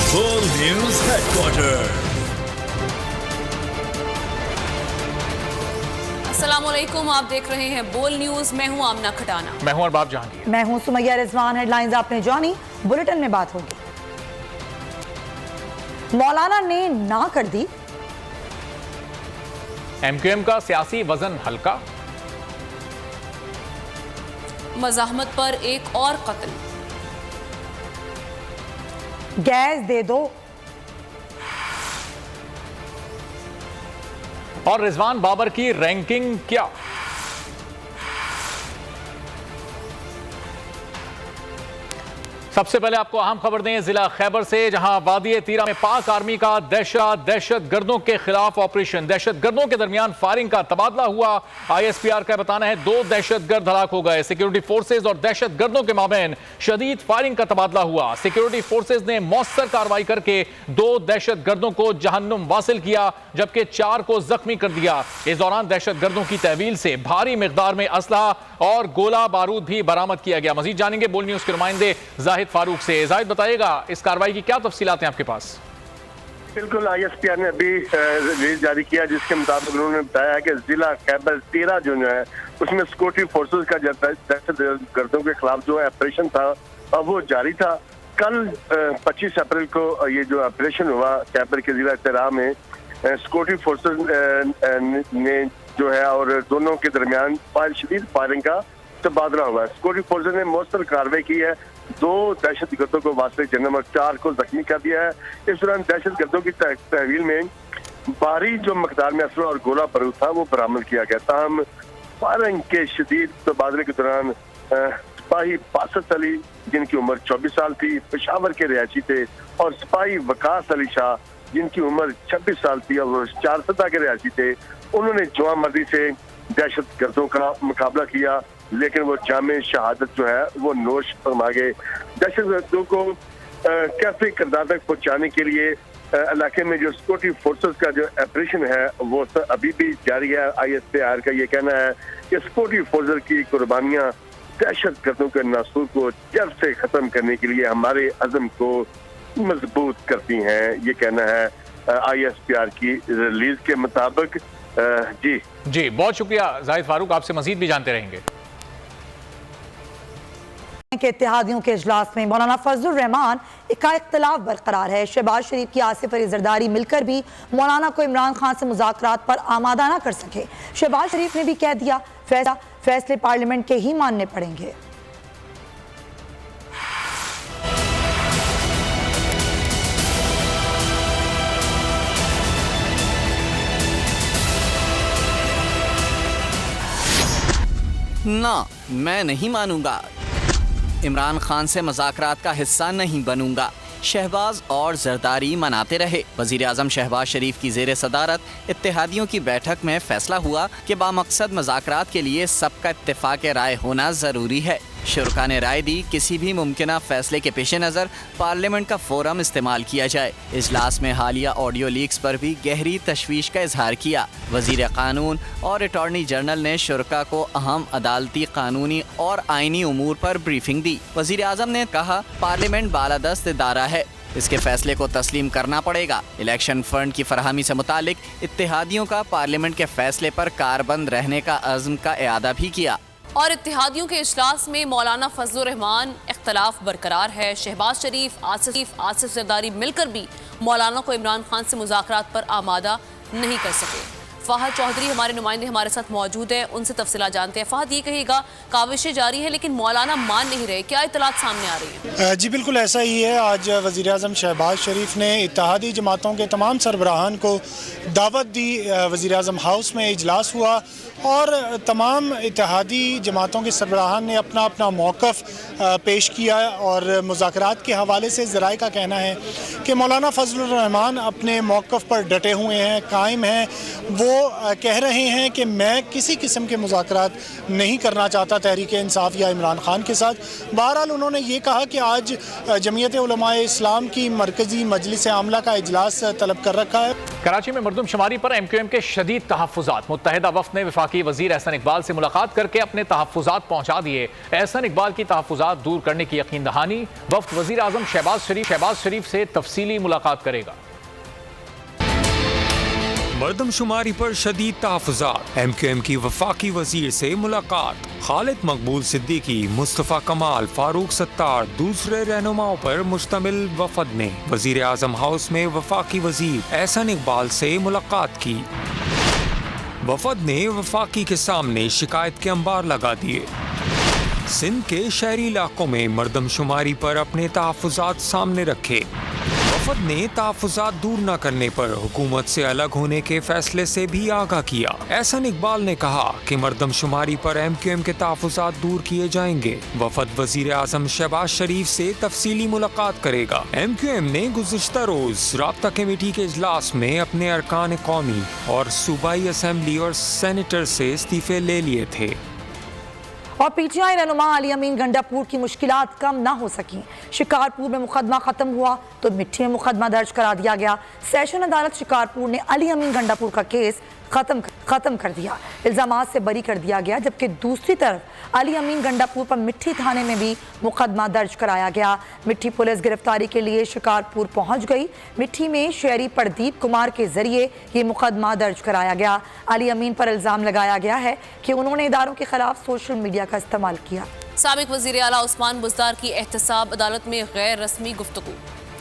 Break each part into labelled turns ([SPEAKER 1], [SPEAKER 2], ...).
[SPEAKER 1] बोल news headquarter.
[SPEAKER 2] अस्सलामुअलैकुम, आप देख रहे हैं बोल न्यूज। मैं हूं आमना खटाना।
[SPEAKER 3] मैं हूं अरबाब जहांगीर।
[SPEAKER 4] मैं हूं सुमैया रिजवान। हेडलाइंस आपने जानी, बुलेटिन में बात होगी। मौलाना ने ना कर दी
[SPEAKER 3] एमक्यूएम का सियासी वजन हल्का।
[SPEAKER 2] मज़ाहमत पर एक और कत्ल।
[SPEAKER 4] गैस दे दो
[SPEAKER 3] और रिजवान बाबर की रैंकिंग क्या? सबसे पहले आपको अहम खबर दें जिला खैबर से, जहां वादी तीरा में पाक आर्मी का दहशत गर्दों के खिलाफ ऑपरेशन। दहशत गर्दों के दरमियान फायरिंग का तबादला हुआ। ISPR का बताना है 2 दहशतगर्द हलाक हो गए। सिक्योरिटी फोर्सेज और दहशत गर्दों के माबैन शदीद फायरिंग का तबादला हुआ। सिक्योरिटी फोर्सेज ने मौसर कार्रवाई करके 2 दहशत गर्दों को जहन्नुम वासिल किया, जबकि 4 को जख्मी कर दिया। इस दौरान दहशत गर्दों की तहवील से भारी मिकदार में असलहा और गोला बारूद भी बरामद किया गया। मजीद जानेंगे बोल न्यूज के नुमाइंदे जाहिद फारूक से। जाहिद, बताइएगा इस कार्रवाई की क्या तफसीलात हैं आपके पास?
[SPEAKER 5] बिल्कुल, ISPR ने अभी रिलीज जारी किया, जिसके मुताबिक उन्होंने बताया है कि जिला खैबर 13 जो है उसमें सिक्योरिटी फोर्सेज का दहशत गर्दों के खिलाफ जो ऑपरेशन था वो जारी था। कल 25 अप्रैल को ये जो ऑपरेशन हुआ खैबर के जिला तेरा में, सिक्योरिटी फोर्सेज ने जो है और दोनों के दरमियान शदीद फायरिंग का तबादला हुआ है। सिक्योरिटी फोर्सेज ने मौसर कार्रवाई की है, 2 दहशत गर्दों को वास्ते जन्म और 4 को जख्मी कर दिया है। इस दौरान दहशत गर्दों की तहवील में भारी जो मकदार में असला और गोला बारूद था वो बरामद किया गया। ताहम फायरिंग के शदीद तबादले के दौरान सिपाही बासत अली, जिनकी उम्र 24 साल थी, पेशावर के रिहायशी थे, और सिपाही वकास अली शाह, जिनकी उम्र 26 साल थी और 4 सदा के रिहायशी थे, उन्होंने जुआ मर्दी से दहशत गर्दों का मुकाबला किया, लेकिन वो जामे शहादत जो है वो नोश फरमा गए। दहशत गर्दों को कैसे किरदार तक पहुंचाने के लिए इलाके में जो सिक्योरिटी फोर्सेस का जो ऑपरेशन है वो अभी भी जारी है। ISPR का ये कहना है कि सिक्योरिटी फोर्सेस की कुर्बानियां दहशत गर्दों के नासूर को जड़ से खत्म करने के लिए हमारे अज़म को मजबूत करती हैं। ये कहना है ISPR की रिलीज के मुताबिक। जी
[SPEAKER 3] बहुत शुक्रिया जाहिद फारूक, आपसे मजीद भी जानते रहेंगे।
[SPEAKER 4] के इत्तेहादियों के इजलास में मौलाना फजलुर रहमान का इख्तलाफ बरकरार है। शहबाज शरीफ की आसिफ अली जरदारी मिलकर भी मौलाना को इमरान खान से मुज़ाकरात पर आमादा ना कर सके। शहबाज शरीफ ने भी कह दिया फैसले पार्लियामेंट के ही मानने पड़ेंगे।
[SPEAKER 6] ना, मैं नहीं मानूंगा। इमरान खान से मुज़ाकरात का हिस्सा नहीं बनूंगा। शहबाज और जरदारी मनाते रहे। वज़ीर आज़म शहबाज शरीफ की ज़ेर सदारत इत्तेहादियों की बैठक में फैसला हुआ कि बामकसद मुज़ाकरात के लिए सबका इत्तेफाक राय होना ज़रूरी है। शुरा ने राय दी किसी भी मुमकिना फैसले के पेश नज़र पार्लियामेंट का फोरम इस्तेमाल किया जाए। इजलास में हालिया ऑडियो लीक्स पर भी गहरी तशवीश का इजहार किया। वज़ीर कानून और अटॉर्नी जनरल ने शुरा को अहम अदालती, कानूनी और आइनी उमूर पर ब्रीफिंग दी। वज़ीर आज़म ने कहा पार्लियामेंट बालादस्त इदारा है, इसके फैसले को तस्लीम करना पड़ेगा। इलेक्शन फंड की फरहमी से मुतालिक इत्तेहादियों का पार्लियामेंट के फैसले पर कारबंद रहने का अज़्म का इआदा भी किया।
[SPEAKER 2] और इत्तेहादियों के इजलास में मौलाना फजलुर रहमान इख्तलाफ बरकरार है। शहबाज शरीफ, आसिफ जरदारी मिलकर भी मौलाना को इमरान खान से मुज़ाकरात पर आमादा नहीं कर सके। फ़हद चौधरी हमारे नुमाइंदे हमारे साथ मौजूद हैं, उनसे तफसीलात जानते हैं। फ़हद, ये कहिएगा काविशें जारी है लेकिन मौलाना मान नहीं रहे, क्या इत्तलात सामने आ रही है?
[SPEAKER 7] जी बिल्कुल ऐसा ही है। आज वज़ीर आज़म शहबाज शरीफ ने इत्तेहादी जमातों के तमाम सरबराहान को दावत दी। वज़ीर आज़म हाउस में इजलास हुआ और तमाम इत्तेहादी जमातों के सरबराहान ने अपना अपना मौक़िफ़ पेश किया और मुज़ाकरात के हवाले से ज़राए का कहना है कि मौलाना फजलुर रहमान अपने मौक़िफ़ पर डटे हुए हैं, कायम हैं। वो कह रहे हैं कि मैं किसी किस्म के मुज़ाकरात नहीं करना चाहता तहरीक इंसाफ या इमरान खान के साथ। बहरहाल उन्होंने ये कहा कि आज जमीयत उलमाए इस्लाम की मरकज़ी मजलिस आमला का इजलास तलब कर रखा है।
[SPEAKER 3] कराची में मरदमशुमारी पर MQM के शदीद तहफ़्फ़ुज़ात। मुत्तहिदा वफ़द ने वफाकी वज़ीर एहसन इकबाल से मुलाकात करके अपने तहफ़्फ़ुज़ात पहुँचा दिए। एहसन इकबाल की तहफ़्फ़ुज़ात दूर करने की यकीन दहानी। वफ़द वज़ीर आज़म शहबाज शरीफ से तफसीली मुलाकात करेगा।
[SPEAKER 8] मरदमशुमारी पर शदीद तहफ़्फ़ुज़ात। MQM की वफाकी वज़ीर से मुलाकात। खालिद मकबूल सिद्दीकी, मुस्तफ़ा कमाल, फारूक सत्तार, दूसरे रहनुमाओं पर मुश्तमिल वफ़द ने वज़ीर आज़म हाउस में वफाकी वज़ीर एहसन इकबाल से मुलाकात की। वफ़द ने वफाकी के सामने शिकायत के अंबार लगा दिए। सिंध के शहरी इलाकों में मरदमशुमारी पर अपने तहफ़्फ़ुज़ात सामने रखे। वफ़द ने तहफ़्फ़ुज़ात दूर न करने पर हुकूमत से अलग होने के फैसले से भी आगाह किया। एहसन इकबाल ने कहा कि मरदमशुमारी पर MQM के तहफ़्फ़ुज़ात दूर किए जाएंगे। वफ़द वज़ीर आज़म शहबाज शरीफ से तफसीली मुलाकात करेगा। MQM ने गुज़िश्ता रोज़ राब्ता कमेटी के इजलास में अपने अरकान कौमी और सूबाई असम्बली और सेनेटर से इस्तीफ़े ले लिए थे।
[SPEAKER 4] और PTI रहनुमा अली अमीन गंडापुर की मुश्किलात कम ना हो सकी। शिकारपुर में मुकदमा खत्म हुआ तो मिट्टी में मुकदमा दर्ज करा दिया गया। सेशन अदालत शिकारपुर ने अली अमीन गंडापुर का केस खत्म कर दिया, इल्जामात से बरी कर दिया गया। जबकि दूसरी तरफ अली अमीन गंडापुर पर मिट्टी थाने में भी मुकदमा दर्ज कराया गया। मिट्टी पुलिस गिरफ्तारी के लिए शिकारपुर पहुंच गई। मिट्टी में शहरी प्रदीप कुमार के जरिए ये मुकदमा दर्ज कराया गया। अली अमीन पर इल्जाम लगाया गया है कि उन्होंने इदारों के खिलाफ सोशल मीडिया का इस्तेमाल किया।
[SPEAKER 2] साबिक वज़ीर आला उस्मान बुज़दार की एहतसाब अदालत में गैर रस्मी गुफ्तगू।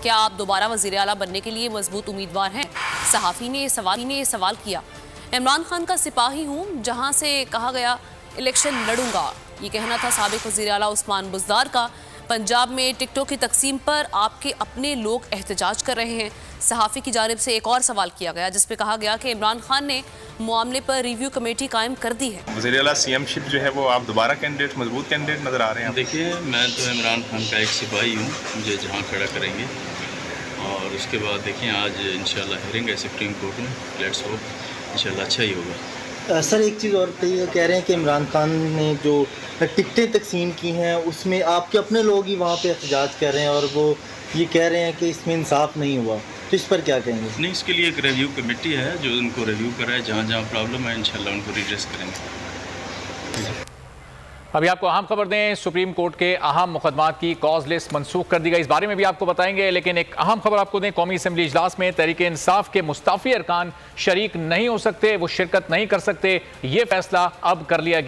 [SPEAKER 2] क्या आप दोबारा वज़ीर आला बनने के लिए मजबूत उम्मीदवार हैं? सहाफ़ी ने ये सवाल किया। इमरान खान का सिपाही हूँ, जहाँ से कहा गया इलेक्शन लड़ूंगा, ये कहना था साबिक वज़ीर आला उस्मान बुज़दार का। पंजाब में टिकटों की तकसीम पर आपके अपने लोग एहतजाज कर रहे हैं। सहाफ़ी की जानिब से एक और सवाल किया गया जिस पे कहा गया कि इमरान खान ने मामले पर रिव्यू कमेटी कायम कर दी है।
[SPEAKER 9] वज़ीर आला CM-शिप जो है वो आप दोबारा कैंडिडेट, मजबूत कैंडिडेट नज़र आ रहे हैं?
[SPEAKER 10] देखिए, मैं तो इमरान खान का एक सिपाही हूँ, मुझे जहाँ खड़ा करेंगे और उसके बाद देखिए आज इंशाल्लाह हियरिंग है सुप्रीम कोर्ट में। लेट्स होप इंशाल्लाह अच्छा ही होगा।
[SPEAKER 11] सर एक चीज़ और कह रहे हैं कि इमरान खान ने जो टिकटें तकसीम की हैं उसमें आपके अपने लोग ही वहाँ पे एहतजाज कर रहे हैं और वो ये कह रहे हैं कि इसमें इंसाफ नहीं हुआ, तो इस पर क्या कहेंगे?
[SPEAKER 10] नहीं, इसके लिए एक रिव्यू कमेटी है जो उनको रिव्यू कराए, जहाँ जहाँ प्रॉब्लम है इंशाल्लाह उनको रिड्रेस करेंगे।
[SPEAKER 3] अभी आपको अहम खबर दें, सुप्रीम कोर्ट के अहम मुकदमात की कॉज लिस्ट मनसूख कर दी गई। इस बारे में भी आपको बताएंगे, लेकिन एक अहम खबर आपको दें, कौमी असम्बली इजलास में तहरीक इंसाफ के मुस्ताफ़ी अरकान शरीक नहीं हो सकते, वो शिरकत नहीं कर सकते। ये फैसला अब कर लिया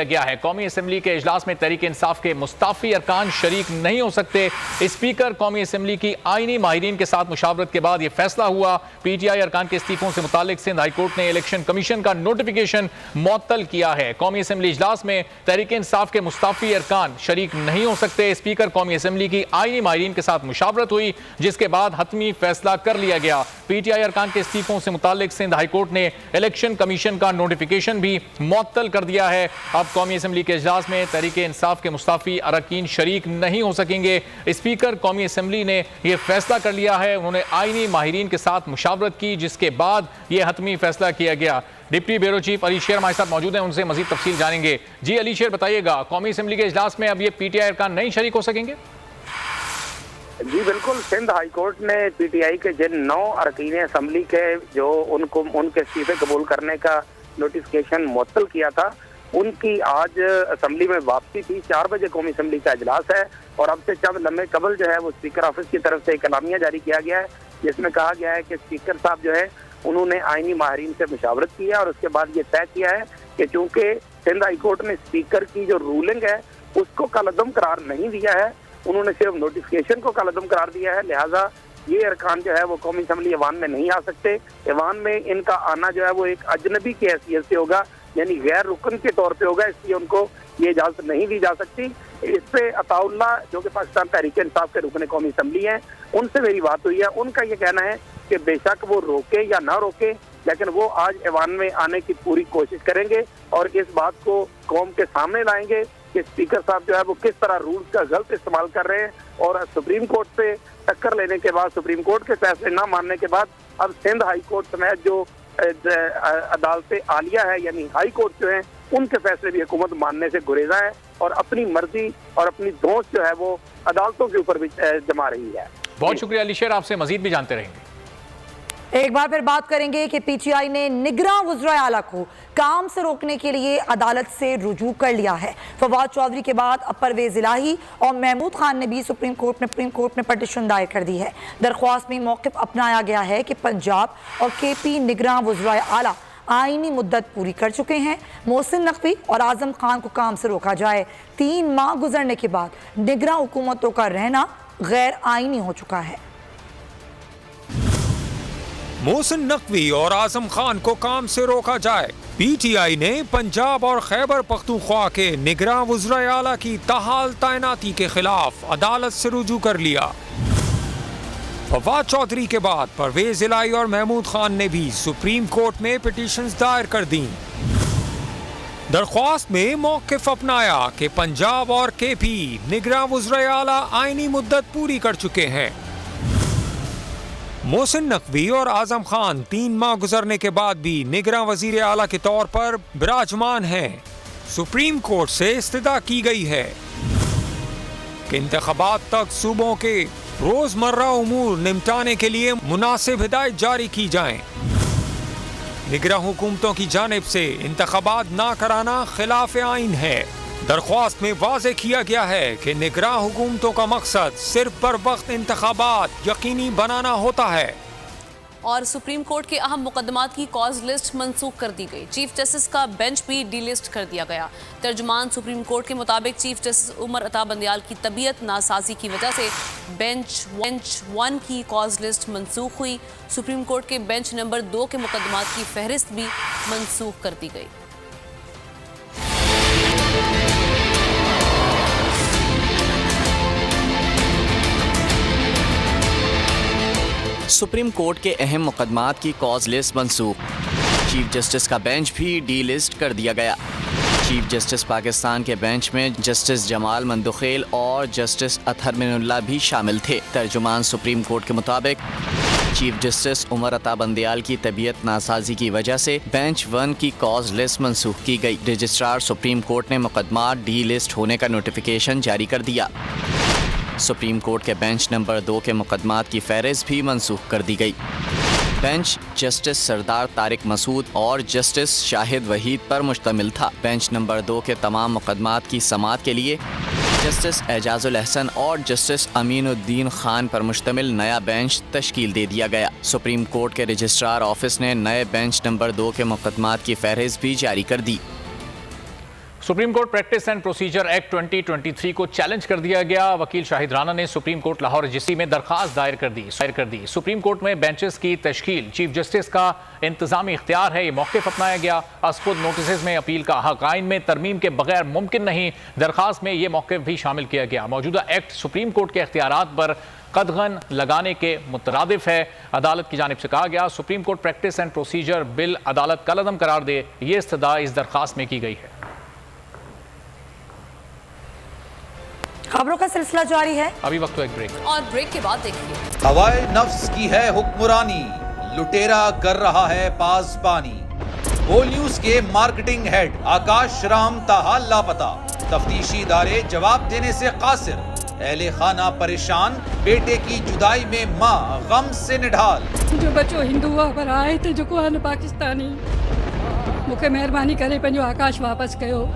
[SPEAKER 3] गया है। कौमी असम्बली के इजलास में तहरीक इंसाफ के मुस्ताफ़ी अरकान शरीक नहीं हो सकते। स्पीकर कौमी असम्बली की आईनी माहिरीन के साथ मुशावरत के बाद यह फैसला हुआ। PTI अरकान के इस्तीफों से मुतालिक सिंध हाई कोर्ट ने इलेक्शन कमीशन का नोटिफिकेशन मुअत्तल किया है। कौमी असम्बली इजलास में तहरीक इंसाफ के मुस्ताफ़ी अरकान शरीक नहीं हो सकते। स्पीकर कौमी असम्बली की आईनी माहिरीन के साथ मुशावरत हुई, जिसके बाद हतमी फैसला कर लिया गया। PTI अरकान के इस्तीफों से मुतालिक सिंध हाई कोर्ट ने इलेक्शन कमीशन का नोटिफिकेशन भी मुअत्तल कर दिया है। अब कौमी असम्बली के इजलास में तहरीक इंसाफ के मुस्ताफ़ी अरकान शरीक नहीं हो सकेंगे। स्पीकर कौमी असम्बली ने यह फैसला कर लिया है। उन्होंने आईनी माहिरीन के साथ मुशावरत की, जिसके बाद यह हतमी फैसला किया गया। डिप्टी ब्यूरो चीफ अली शेर हमारे साथ मौजूद हैं, उनसे मजीद तफसील जानेंगे। जी अली शेर, बताइएगा, कौमी असम्बली के इजलास में अब ये PTI अरकान नहीं शरीक हो सकेंगे?
[SPEAKER 12] जी बिल्कुल, सिंध हाई कोर्ट ने PTI के जिन 9 अरकान असम्बली के जो उनके इस्तीफे कबूल करने का नोटिफिकेशन मुअत्तल किया था, उनकी आज असम्बली में वापसी थी। 4 बजे कौमी असम्बली का इजलास है और अब से चंद लम्हे कबल जो है वो स्पीकर ऑफिस की तरफ से एक एलामिया जारी किया गया है, जिसमें कहा गया है कि स्पीकर साहब जो है उन्होंने आईनी माहिरीन से मुशावरत की है और उसके बाद ये तय किया है कि चूंकि सिंध हाई कोर्ट ने स्पीकर की जो रूलिंग है उसको कलअदम करार नहीं दिया है, उन्होंने सिर्फ नोटिफिकेशन को कलअदम करार दिया है, लिहाजा ये अरकान जो है वो कौमी असम्बली ऐवान में नहीं आ सकते। ऐवान में इनका आना जो है वो एक अजनबी की हैसियत से होगा, यानी गैर रुकन के तौर पे होगा, इसलिए उनको ये इजाजत नहीं दी जा सकती। इस पे अताउल्लाह जो कि पाकिस्तान तहरीक इंसाफ के रुकन कौमी असम्बली हैं, उनसे मेरी बात हुई है। उनका ये कहना है कि बेशक वो रोके या ना रोके, लेकिन वो आज ऐवान में आने की पूरी कोशिश करेंगे और इस बात को कौम के सामने लाएंगे कि स्पीकर साहब जो है वो किस तरह रूल्स का गलत इस्तेमाल कर रहे हैं। और सुप्रीम कोर्ट से टक्कर लेने के बाद, सुप्रीम कोर्ट के फैसले ना मानने के बाद अब सिंध हाई कोर्ट समेत जो अदालत आलिया है यानी हाई कोर्ट जो है उनके फैसले भी हुकूमत मानने से गुरेजा है और अपनी मर्जी और अपनी धौंस जो है वो अदालतों के ऊपर भी जमा रही है।
[SPEAKER 3] बहुत शुक्रिया अली शेर, आपसे मजीद भी जानते रहेंगे।
[SPEAKER 4] एक बार फिर बात करेंगे कि पीटीआई ने निगरां वज़ीर आला को काम से रोकने के लिए अदालत से रुजू कर लिया है। फवाद चौधरी के बाद अब परवेज इलाही और महमूद खान ने भी सुप्रीम कोर्ट में पटिशन दायर कर दी है। दरख्वास्त में मौक़िफ़ अपनाया गया है कि पंजाब और केपी निगरां वज़ीर आला आईनी मुद्दत पूरी कर चुके हैं। मोहसिन नकवी और आजम खान को काम से रोका जाए। 3 माह गुजरने के बाद निगरां हुकूमतों का रहना गैर आईनी हो चुका है।
[SPEAKER 8] मोहसिन नकवी और आजम खान को काम से रोका जाए। पीटीआई ने पंजाब और खैबर पख्तूनख्वा के निगरां वज़ीर आला की ताहाल तैनाती के खिलाफ अदालत से रुजू कर लिया। फवाद चौधरी के बाद परवेज इलाही और महमूद खान ने भी सुप्रीम कोर्ट में पिटीशंस दायर कर दी। दरख्वास्त में मौक़िफ़ अपनाया कि पंजाब और केपी निगरां वज़ीर आला आईनी मुद्दत पूरी कर चुके हैं। मोहसिन नकवी और आजम खान 3 माह गुजरने के बाद भी निगरां वज़ीर आला के तौर पर विराजमान हैं। सुप्रीम कोर्ट से इस्तदा की गई है कि इंतख़ाबात तक सूबों के रोजमर्रा उमूर निपटाने के लिए मुनासिब हिदायत जारी की जाएं। निगरां हुकूमतों की जानिब से इंतख़ाबात ना कराना खिलाफ आइन है। दरख्वास्त में वाज़े किया गया है कि निगरां हुकूमतों का मकसद सिर्फ बर वक्त इंतख़ाबात यकीनी बनाना होता है।
[SPEAKER 2] और सुप्रीम कोर्ट के अहम मुकदमात की कॉज लिस्ट मंसूख कर दी गई। चीफ जस्टिस का बेंच भी डीलिस्ट कर दिया गया। तर्जुमान सुप्रीम कोर्ट के मुताबिक चीफ जस्टिस उमर अता बंदियाल की तबीयत नासाजी की वजह से बेंच 1 की कॉज लिस्ट मंसूख हुई। सुप्रीम कोर्ट के बेंच नंबर 2 के मुकदमात की फहरिस्त भी मंसूख कर दी गई।
[SPEAKER 6] सुप्रीम कोर्ट के अहम मुकदमात की कॉज लिस्ट मंसूख। चीफ जस्टिस का बेंच भी डी लिस्ट कर दिया गया। चीफ जस्टिस पाकिस्तान के बेंच में जस्टिस जमाल मंदुखेल और जस्टिस अतहर मिनुल्लाह भी शामिल थे। तर्जुमान सुप्रीम कोर्ट के मुताबिक चीफ जस्टिस उमर अता बंदियाल की तबीयत नासाजी की वजह से बेंच 1 की कॉज लिस्ट मंसूख की गई। रजिस्ट्रार सुप्रीम कोर्ट ने मुकदमात डी लिस्ट होने का नोटिफिकेशन जारी कर दिया। सुप्रीम कोर्ट के बेंच नंबर 2 के मुकदमात की फहरिस्त भी मंसूख कर दी गई। बेंच जस्टिस सरदार तारिक मसूद और जस्टिस शाहिद वहीद पर मुश्तमिल था। बेंच नंबर 2 के तमाम मुकदमात की समाअत के लिए जस्टिस एजाजुल अहसन और जस्टिस अमीनुद्दीन खान पर मुश्तमिल नया बेंच तश्कील दे दिया गया। सुप्रीम कोर्ट के रजिस्ट्रार ऑफिस ने नए बेंच नंबर 2 के मुकदमात की फहरिस्त भी जारी कर दी।
[SPEAKER 3] Supreme Court Practice and Procedure Act 2023 को चैलेंज कर दिया गया। वकील शाहिद राना ने सुप्रीम कोर्ट लाहौर रजिस्ट्री में दरखास्त दायर कर दी। सुप्रीम कोर्ट में बेंचेस की तश्कील चीफ जस्टिस का इंतजामी इख्तियार है, ये मौक़िफ़ अपनाया गया। खुद नोटिस में अपील का हक आइन में तरमीम के बगैर मुमकिन नहीं। दरखास्त में ये मौक़िफ़ भी शामिल किया गया। मौजूदा एक्ट सुप्रीम कोर्ट के इख्तियारात पर कदगन लगाने के मुतरादिफ है। अदालत की जानिब से कहा गया supreme Court Practice and procedure bill अदालत कलअदम करार दे। ये इस्तदा इस दरखास्त में की गई है।
[SPEAKER 4] खबरों का सिलसिला जारी है।
[SPEAKER 3] अभी वक्त तो एक ब्रेक,
[SPEAKER 2] और ब्रेक के बाद देखिए।
[SPEAKER 1] हवाए नफ्स की है हुक्मरानी, लुटेरा कर रहा है पासबानी। बोल न्यूज के मार्केटिंग हेड आकाश राम ताहाल लापता, तफ्तीशी इदारे जवाब देने से कासिर। अहले खाना परेशान, बेटे की जुदाई में माँ गम से निढाल।
[SPEAKER 13] जो बच्चों हिंदू पर आए थे जो को पाकिस्तानी, मुझे मेहरबानी करे पंहिंजो आकाश वापस कयो।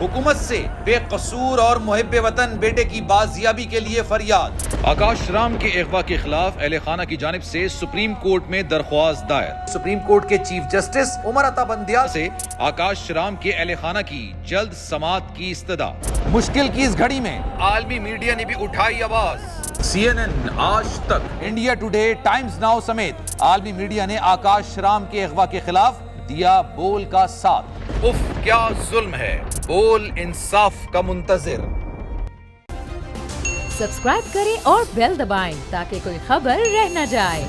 [SPEAKER 1] हुकूमत से बेकसूर और मुहिब्बे वतन बेटे की बाजियाबी के लिए फरियाद। आकाश राम के अगवा के खिलाफ अहले खाना की जानिब से सुप्रीम कोर्ट में दरख्वास्त दायर। सुप्रीम कोर्ट के चीफ जस्टिस उमर अता बंदियाल से आकाश राम के अहले खाना की जल्द समाअत की इस्तदा। मुश्किल की इस घड़ी में आलमी मीडिया ने भी उठाई आवाज। CNN, आज तक, इंडिया टुडे, टाइम्स नाउ समेत आलमी मीडिया ने आकाश राम के अगवा के खिलाफ दिया बोल का साथ। उफ क्या जुल्म है, बोल इंसाफ का मुंतजिर।
[SPEAKER 14] सब्सक्राइब करें और बेल दबाएं ताकि कोई खबर रह न जाए।